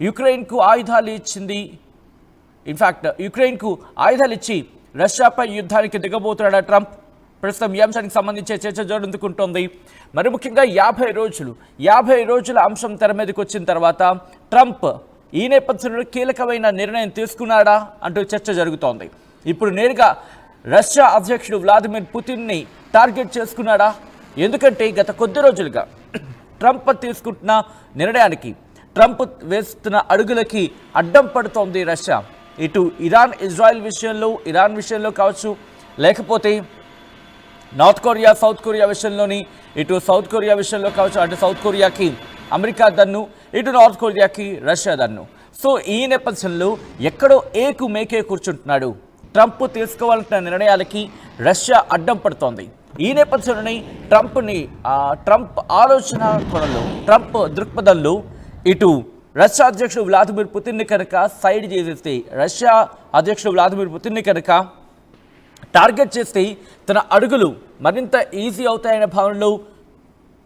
యుక్రెయిన్కు ఆయుధాలు ఇచ్చింది. ఇన్ఫాక్ట్ యుక్రెయిన్కు ఆయుధాలు ఇచ్చి రష్యాపై యుద్ధానికి దిగబోతున్నాడా ట్రంప్? ప్రస్తుతం ఈ అంశానికి సంబంధించే చర్చ జరుగుతుంటుంది. మరి ముఖ్యంగా 50 రోజుల అంశం తెర మీదకి వచ్చిన తర్వాత ట్రంప్ ఈ నేపథ్యంలో కీలకమైన నిర్ణయం తీసుకున్నాడా అంటూ చర్చ జరుగుతోంది. ఇప్పుడు నేరుగా రష్యా అధ్యక్షుడు వ్లాదిమిర్ పుతిన్ని టార్గెట్ చేసుకున్నాడా? ఎందుకంటే గత కొద్ది రోజులుగా ట్రంప్ తీసుకుంటున్న నిర్ణయానికి, ట్రంప్ వేస్తున్న అడుగులకి అడ్డం పడుతోంది రష్యా. ఇటు ఇరాన్ విషయంలో కావచ్చు, లేకపోతే నార్త్ కొరియా సౌత్ కొరియా విషయంలోని, ఇటు సౌత్ కొరియా విషయంలో కావచ్చు, అటు సౌత్ కొరియాకి అమెరికా దన్ను, ఇటు నార్త్ కొరియాకి రష్యా దన్ను. సో ఈ నేపథ్యంలో ఎక్కడో మేకే కూర్చుంటున్నాడు. ట్రంప్ తీసుకోవాలంటున్న నిర్ణయాలకి రష్యా అడ్డం పడుతోంది. ఈ నేపథ్యంలోనే ట్రంప్ ఆలోచన కోణంలో, ట్రంప్ దృక్పథంలో ఇటు రష్యా అధ్యక్షుడు వ్లాదిమిర్ పుతిన్ని కనుక సైడ్ చేసేస్తే, రష్యా అధ్యక్షుడు వ్లాదిమిర్ పుతిన్ని కనుక టార్గెట్ చేస్తే తన అడుగులు మరింత ఈజీ అవుతాయనే భావనలో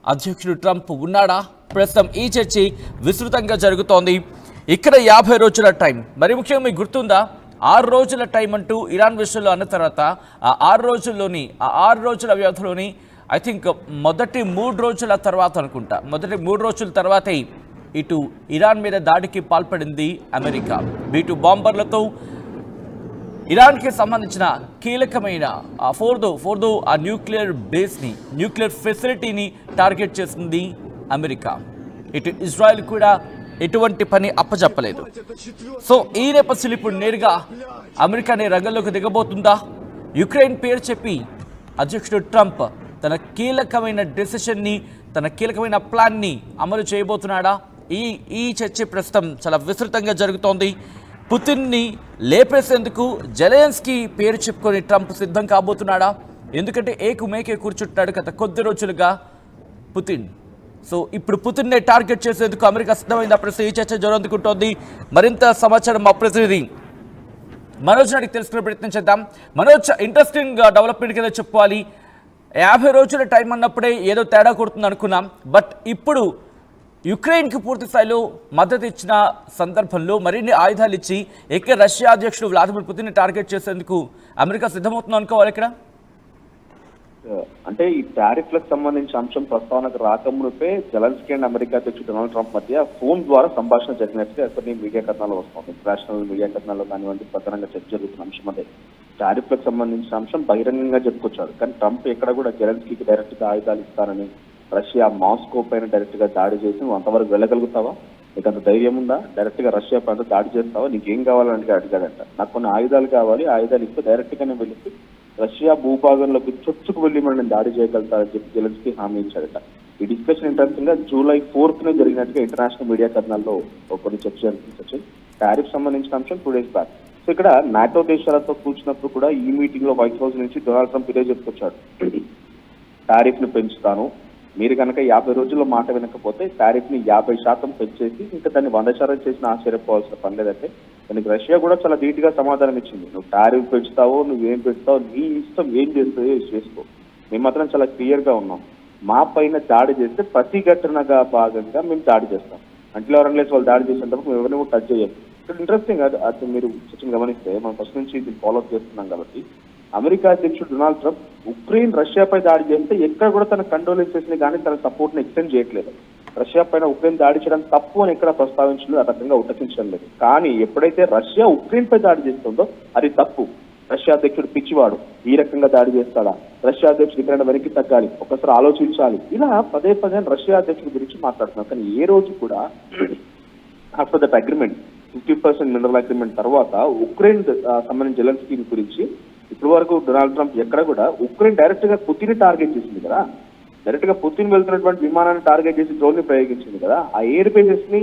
అధ్యక్షుడు ట్రంప్ ఉన్నాడా? ప్రస్తుతం ఈ చర్చ విస్తృతంగా జరుగుతోంది. ఇక్కడ 50 రోజుల టైం, మరి ముఖ్యంగా మీకు గుర్తుందా, 6 రోజుల టైం అంటూ ఇరాన్ విషయంలో అన్న తర్వాత ఆ 6 రోజుల వ్యవధిలోని ఐ థింక్ మొదటి 3 రోజుల తర్వాత అనుకుంటా, మొదటి 3 రోజుల తర్వాతే ఇటు ఇరాన్ మీద దాడికి పాల్పడింది అమెరికా. B-2 బాంబర్లతో ఇరాన్కి సంబంధించిన కీలకమైన ఫోర్దో ఆ న్యూక్లియర్ బేస్ని, న్యూక్లియర్ ఫెసిలిటీని టార్గెట్ చేసింది అమెరికా. ఇటు ఇజ్రాయెల్ కూడా ఎటువంటి పని అప్పచెప్పలేదు. సో ఈ నేపథ్యంలో ఇప్పుడు నేరుగా అమెరికాని రంగంలోకి దిగబోతుందా? యుక్రెయిన్ పేరు చెప్పి అధ్యక్షుడు ట్రంప్ తన కీలకమైన డెసిషన్ని, తన కీలకమైన ప్లాన్ని అమలు చేయబోతున్నాడా? ఈ చర్చ ప్రస్తుతం చాలా విస్తృతంగా జరుగుతోంది. పుతిన్ని లేపేసేందుకు జెలెన్స్కీ పేరు చెప్పుకొని ట్రంప్ సిద్ధం కాబోతున్నాడా? ఎందుకంటే మేకే కూర్చుంటున్నాడు గత కొద్ది రోజులుగా పుతిన్. సో ఇప్పుడు పుతిన్నే టార్గెట్ చేసేందుకు అమెరికా సిద్ధమైంది. అప్పుడు ఈ చర్చ జరుగుతుంటోంది. మరింత సమాచారం మా ప్రతినిధి మనోజ్ నాడికి తెలుసుకునే ప్రయత్నం చేద్దాం. మనోజ్, ఇంట్రెస్టింగ్ డెవలప్మెంట్ కింద చెప్పుకోవాలి. 50 రోజుల టైం అన్నప్పుడే ఏదో తేడా కొడుతుంది అనుకున్నాం. బట్ ఇప్పుడు యుక్రెయిన్కి పూర్తి స్థాయిలో మద్దతు ఇచ్చిన సందర్భంలో మరిన్ని ఆయుధాలు ఇచ్చి రష్యా అధ్యక్షుడు వ్లాదిమిర్ పుతిన్ని టార్గెట్ చేసేందుకు అమెరికా సిద్ధమవుతుంది అనుకోవాలి. ఇక్కడ అంటే ఈ టారిఫ్లకు సంబంధించిన అంశం ప్రస్తావనకు రాకమునిపే జెలెన్స్కీ అండ్ అమెరికా అధ్యక్షుడు డొనాల్డ్ ట్రంప్ మధ్య ఫోన్ ద్వారా సంభాషణ జరిగినట్టుగా కొన్ని మీడియా కథనాలు వస్తుంది. ఇంటర్నేషనల్ మీడియా కథనాల్లో కానివ్వండి, ప్రధానంగా చర్చ జరుగుతున్న అంశం అదే. టారిఫ్లకు సంబంధించిన అంశం బహిరంగంగా చెప్పుకొచ్చాడు. కానీ ట్రంప్ ఎక్కడ కూడా జెలెన్స్కీకి డైరెక్ట్ గా ఆయుధాలు ఇస్తారని, రష్యా మాస్కో పైన డైరెక్ట్ గా దాడి చేసి నువ్వు అంతవరకు వెళ్ళగలుగుతావా, నీకు అంత ధైర్యం ఉందా, డైరెక్ట్ గా రష్యా పైన దాడి చేస్తావా, నీకేం కావాలని అడిగాడంట. నాకు కొన్ని ఆయుధాలు కావాలి, ఆయుధాలు ఇస్తే డైరెక్ట్ గానే వెళ్ళి రష్యా భూభాగంలోకి చొచ్చుకు వెళ్ళి మనం దాడి చేయగలుగుతారని చెప్పి జెలెన్స్కీ హామీ ఇచ్చాడట. ఈ డిస్కషన్ ఇంటర్నెట్ గా July 4th జరిగినట్టుగా ఇంటర్నేషనల్ మీడియా కథనాల్లో కొన్ని చర్చ జరిగింది. టారిఫ్ సంబంధించిన అంశం 2 days బ్యాక్. సో ఇక్కడ నాటో దేశాలతో కూర్చున్నప్పుడు కూడా ఈ మీటింగ్ లో వైట్ హౌస్ నుంచి డొనాల్డ్ ట్రంప్ ఇదే చెప్పుకొచ్చాడు, టారిఫ్ ను పెంచుతాను, మీరు కనుక 50 రోజుల్లో మాట వినకపోతే టారిఫ్ ని 50% పెంచేసి ఇంకా దాన్ని 100% చేసిన ఆశ్చర్యపోవాల్సిన పని లేదంటే దానికి రష్యా కూడా చాలా ధీటుగా సమాధానం ఇచ్చింది. నువ్వు టారిఫ్ పెంచుతావో, నువ్వేం పెంచుతావో, నీ ఇష్టం, ఏం చేస్తావో చేసుకో, మేము మాత్రం చాలా క్లియర్ గా ఉన్నాం, మా పైన దాడి చేస్తే ప్రతిఘటనగా భాగంగా మేము దాడి చేస్తాం, అంటే ఎవరైనా వాళ్ళు దాడి చేసేటప్పుడు మేము ఎవరిని టచ్ చేయాలి. ఇక్కడ ఇంట్రెస్టింగ్ అది మీరు గమనిస్తే మనం ఫస్ట్ నుంచి ఇది ఫాలో అప్ చేస్తున్నాం కాబట్టి, అమెరికా అధ్యక్షుడు డొనాల్డ్ ట్రంప్ ఉక్రెయిన్ రష్యాపై దాడి చేస్తే ఎక్కడ కూడా తన కండోలెన్సెస్ ని కానీ తన సపోర్ట్ ని ఎక్స్టెండ్ చేయట్లేదు. రష్యా పైన ఉక్రెయిన్ దాడి చేయడం తప్పు అని ఎక్కడ ప్రస్తావించలేదు, ఆ రకంగా ఉటకించడం లేదు. కానీ ఎప్పుడైతే రష్యా ఉక్రెయిన్ పై దాడి చేస్తుందో అది తప్పు, రష్యా అధ్యక్షుడు పిచ్చివాడు, ఈ రకంగా దాడి చేస్తాడా, రష్యా అధ్యక్షుడు ఇక్కడ వెనక్కి తగ్గాలి, ఒకసారి ఆలోచించాలి, ఇలా పదే రష్యా అధ్యక్షుడి గురించి మాట్లాడుతున్నారు. కానీ ఏ రోజు కూడా after that agreement 50% mineral agreement తర్వాత ఉక్రెయిన్ సంబంధించిన జెలెన్స్కీ గురించి ఇప్పటి వరకు డొనాల్డ్ ట్రంప్ ఎక్కడ కూడా ఉక్రెయిన్ డైరెక్ట్ గా పుతిన్ టార్గెట్ చేసింది కదా, డైరెక్ట్ గా పుతిన్ వెళ్తున్నటువంటి విమానాన్ని టార్గెట్ చేసి డ్రోన్ ని ప్రయోగించింది కదా, ఆ ఎయిర్ బేసెస్ ని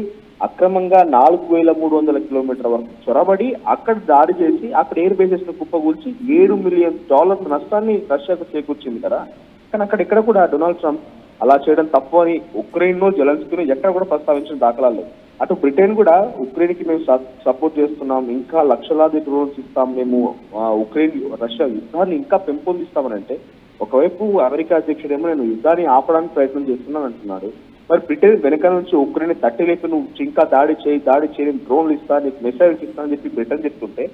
అక్రమంగా 4300 కిలోమీటర్ల వరకు చొరబడి అక్కడ దాడి చేసి అక్కడ ఎయిర్ బేసెస్ ని కుప్పగూల్చి $7 మిలియన్ నష్టాన్ని రష్యాకు చేకూర్చింది కదా. కానీ అక్కడ ఇక్కడ కూడా డొనాల్డ్ ట్రంప్ అలా చేయడం తప్పు అని ఉక్రెయిన్ జెలెన్స్కీని ఎక్కడ కూడా ప్రస్తావించిన దాఖలాలు లేవు. అటు బ్రిటన్ కూడా ఉక్రెయిన్ కి మేము సపోర్ట్ చేస్తున్నాం, ఇంకా లక్షలాది డ్రోన్స్ ఇస్తాం, మేము ఉక్రెయిన్ రష్యా యుద్ధాన్ని ఇంకా పెంపొందిస్తామని అంటే, ఒకవైపు అమెరికా అధ్యక్షుడేమో నేను యుద్ధాన్ని ఆపడానికి ప్రయత్నం చేస్తున్నాను అంటున్నాడు, మరి బ్రిటన్ వెనక నుంచి ఉక్రెయిన్ తట్టి లేపి నువ్వు ఇంకా దాడి చేయి డ్రోన్లు ఇస్తా, నీకు మిసైల్స్ ఇస్తా అని చెప్పి బ్రిటన్ చెప్తుంటే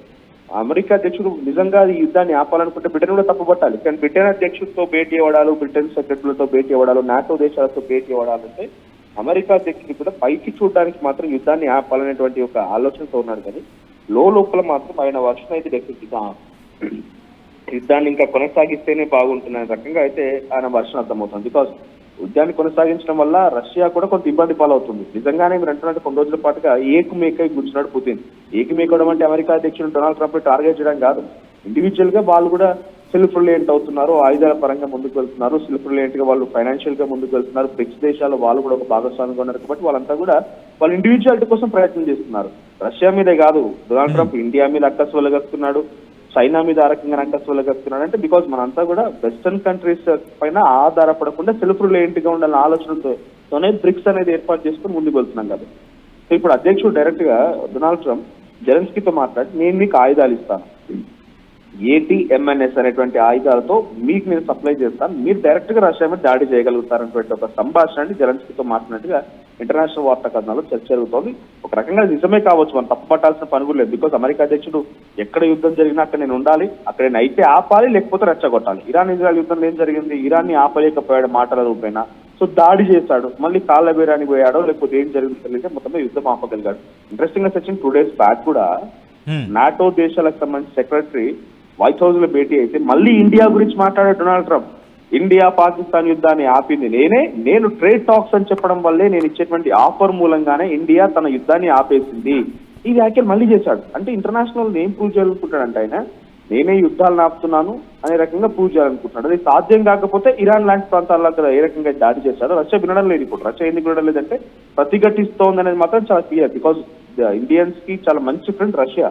అమెరికా అధ్యక్షుడు నిజంగా ఈ యుద్ధాన్ని ఆపాలనుకుంటే బ్రిటన్ కూడా తప్పుపట్టాలి. కానీ బ్రిటన్ అధ్యక్షుడితో భేటీ అవ్వడాలు, బ్రిటన్ సెక్రటరీలతో భేటీ అవ్వడాలు, నాటో దేశాలతో భేటీ అవ్వడాలంటే అమెరికా అధ్యక్షుడు కూడా పైకి చూడడానికి మాత్రం యుద్ధాన్ని ఆపాలనేటువంటి ఒక ఆలోచనతో ఉన్నాడు. కానీ లోపల మాత్రం ఆయన వర్షం అయితే డెఫినెట్గా యుద్ధాన్ని ఇంకా కొనసాగిస్తేనే బాగుంటున్న రకంగా అయితే ఆయన వర్షం అర్థమవుతుంది. బికాస్ యుద్ధాన్ని కొనసాగించడం వల్ల రష్యా కూడా కొంత ఇబ్బంది పాలవుతుంది. నిజంగానే మీరు అంటున్నట్టు కొన్ని రోజుల పాటుగా ఏకమేకై కూర్చున్నాడు పుతిన్. ఏకమేకడం అంటే అమెరికా అధ్యక్షుడు డొనాల్డ్ ట్రంప్ టార్గెట్ చేయడం కాదు, ఇండివిజువల్ గా వాళ్ళు కూడా సెల్ఫ్ రిలయంట్ అవుతున్నారు, ఆయుధాల పరంగా ముందుకు వెళ్తున్నారు, సెల్ఫ్ రిలయంట్ గా వాళ్ళు ఫైనాన్షియల్ గా ముందుకు వెళ్తున్నారు. బ్రిక్స్ దేశాలు వాళ్ళు కూడా ఒక భాగస్వామిగా ఉన్నారు కాబట్టి వాళ్ళంతా కూడా వాళ్ళ ఇండివిజువాలిటీ కోసం ప్రయత్నం చేస్తున్నారు. రష్యా మీదే కాదు, డొనాల్డ్ ట్రంప్ ఇండియా మీద అక్కసు వెలగస్తున్నారు, చైనా మీద ఆ రకంగా అక్కసు వెలగస్తున్నాడు. అంటే బికాస్ మనంతా కూడా వెస్టర్న్ కంట్రీస్ పైన ఆధారపడకుండా సెల్ఫ్ రిలయంట్ గా ఉండాలన్న ఆలోచనతోనే బ్రిక్స్ అనేది ఏర్పాటు చేసుకుని ముందుకు వెళ్తున్నాం కదా. సో ఇప్పుడు అధ్యక్షుడు డైరెక్ట్ గా డొనాల్డ్ ట్రంప్ జెలెన్స్కీతో మాట్లాడి నేను మీకు ఆయుధాలు ఇస్తాను, ATMNS అనేటువంటి ఆయుధాలతో మీకు నేను సప్లై చేస్తాను, మీరు డైరెక్ట్ గా రష్యా మీద దాడి చేయగలుగుతారనేటువంటి ఒక సంభాషణ జెలెన్స్కీతో మాట్లాడినట్టుగా ఇంటర్నేషనల్ వార్తా కథనాల్లో చర్చ జరుగుతోంది. ఒక రకంగా నిజమే కావచ్చు, మనం తప్పు పట్టాల్సిన పని కూడా లేదు. బికాస్ అమెరికా అధ్యక్షుడు ఎక్కడ యుద్ధం జరిగినా అక్కడ నేను ఉండాలి, అక్కడ నేను అయితే ఆపాలి లేకపోతే రెచ్చగొట్టాలి. ఇరాన్ ఇజ్రాయల్ యుద్ధంలో ఏం జరిగింది, ఇరాన్ని ఆపలేకపోయాడు మాటల రూపేనా, సో దాడి చేశాడు, మళ్ళీ కాళ్ళ బేరానికి పోయాడో లేకపోతే ఏం జరిగిందో తెలియదు, మొత్తం యుద్ధం ఆపగలిగాడు. ఇంట్రెస్టింగ్ గా సచిన్ 2 days బ్యాక్ కూడా నాటో దేశాలకు సంబంధించిన సెక్రటరీ వైట్ హౌస్ లో భేటీ అయితే మళ్ళీ ఇండియా గురించి మాట్లాడాడు డొనాల్డ్ ట్రంప్. ఇండియా పాకిస్తాన్ యుద్ధాన్ని ఆపింది నేను ట్రేడ్ టాక్స్ అని చెప్పడం వల్లే, నేను ఇచ్చేటువంటి ఆఫర్ మూలంగానే ఇండియా తన యుద్ధాన్ని ఆపేసింది. ఈ వ్యాఖ్యలు మళ్ళీ చేశాడు. అంటే ఇంటర్నేషనల్ ఏం ప్రూవ్ చేయాలనుకుంటాడంటే ఆయన నేనే యుద్ధాలను ఆపుతున్నాను అనే రకంగా ప్రూవ్ చేయాలనుకుంటున్నాడు. అది సాధ్యం కాకపోతే ఇరాన్ లాంటి ప్రాంతాల్లో కదా ఏ రకంగా దాడి చేశాడో రష్యా వినడం లేదు. ఇప్పుడు రష్యా ఎందుకు వినడం లేదంటే ప్రతిఘటిస్తోంది అనేది మాత్రం చాలా క్లియర్. బికాజ్ ఇండియన్స్ కి చాలా మంచి ఫ్రెండ్ రష్యా.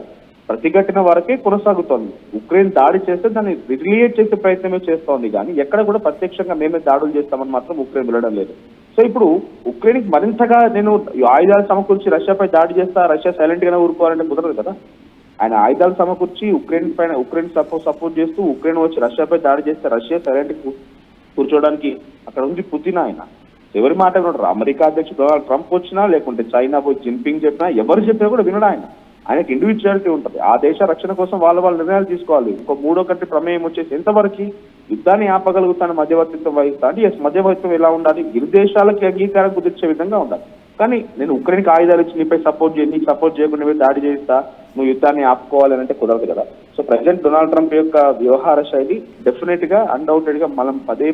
ప్రతిఘటన వరకే కొనసాగుతోంది. ఉక్రెయిన్ దాడి చేస్తే దాన్ని రిలియేట్ చేసే ప్రయత్నమే చేస్తోంది, కానీ ఎక్కడ కూడా ప్రత్యక్షంగా మేమే దాడులు చేస్తామని మాత్రం ఉక్రెయిన్ వెళ్ళడం లేదు. సో ఇప్పుడు ఉక్రెయిన్ మరింతగా నేను ఆయుధాలు సమకూర్చి రష్యాపై దాడి చేస్తా, రష్యా సైలెంట్ గానే ఊరుకోవాలంటే కుదరదు కదా. ఆయన ఆయుధాలు సమకూర్చి ఉక్రెయిన్ సపోర్ట్ చేస్తూ ఉక్రెయిన్ వచ్చి రష్యాపై దాడి చేస్తే రష్యా సైలెంట్ కూర్చోవడానికి అక్కడ ఉంది పుతిన్. ఆయన ఎవరి మాట వినడు. అమెరికా అధ్యక్షుడు డొనాల్డ్ ట్రంప్ వచ్చినా లేకుంటే చైనా పోయి జిన్పింగ్ చెప్పినా ఎవరు చెప్పినా కూడా వినడు. ఆయనకి ఇండివిజువాలిటీ ఉంటుంది. ఆ దేశ రక్షణ కోసం వాళ్ళ నిర్ణయాలు తీసుకోవాలి. ఇంకో మూడో కంట్రీ ప్రమేయం వచ్చేసి ఎంతవరకు యుద్ధాన్ని ఆపగలుగుతాను, మధ్యవర్తిత్వం వహిస్తా అంటే ఎస్ మధ్యవర్తిత్వం ఎలా ఉండాలి, ఇరు దేశాలకి అంగీకారం కుదిర్చే విధంగా ఉండాలి. కానీ నేను ఉక్రెయిన్కి ఆయుధాలు ఇచ్చి నీకు సపోర్ట్ చేయకుండా దాడి చేస్తా, నువ్వు యుద్ధాన్ని ఆపుకోవాలని అంటే కుదరదు కదా. సో ప్రెసిడెంట్ డొనాల్డ్ ట్రంప్ యొక్క వ్యవహార శైలి డెఫినెట్ గా అన్డౌటెడ్ గా మనం పదే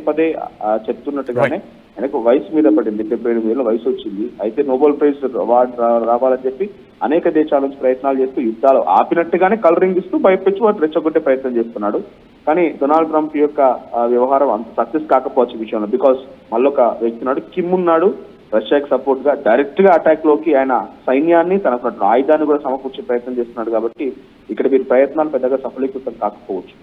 చెప్తున్నట్టుగానే ఆయనకు వయసు మీద పడింది. 77 ఏళ్ళ వయసు వచ్చింది. అయితే నోబెల్ ప్రైజ్ అవార్డు రావాలని చెప్పి అనేక దేశాల నుంచి ప్రయత్నాలు చేస్తూ యుద్ధాలు ఆపినట్టుగానే కలరింగ్ ఇస్తూ భయపెచ్చి వాటి రెచ్చగొట్టే ప్రయత్నం చేస్తున్నాడు. కానీ డొనాల్డ్ ట్రంప్ యొక్క వ్యవహారం అంత సక్సెస్ కాకపోవచ్చు విషయంలో. బికాస్ మళ్ళొక వ్యక్తి ఉన్నాడు, కిమ్ ఉన్నాడు, రష్యాకి సపోర్ట్ గా డైరెక్ట్ గా అటాక్ లోకి ఆయన సైన్యాన్ని తనకు ఆయుధాన్ని కూడా సమకూర్చే ప్రయత్నం చేస్తున్నాడు. కాబట్టి ఇక్కడ వీరి ప్రయత్నాలు పెద్దగా సఫలీకృతం కాకపోవచ్చు.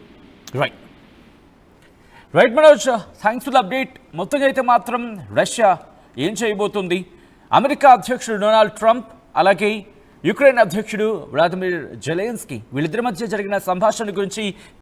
Right Manoj, thanks for the update. మొత్తంగా అయితే మాత్రం రష్యా ఏం చేయబోతుంది, అమెరికా అధ్యక్షుడు డొనాల్డ్ ట్రంప్ అలాగే యుక్రెయిన్ అధ్యక్షుడు వ్లాదిమిర్ జెలెన్స్కీ వీళ్ళిద్దరి మధ్య జరిగిన సంభాషణ గురించి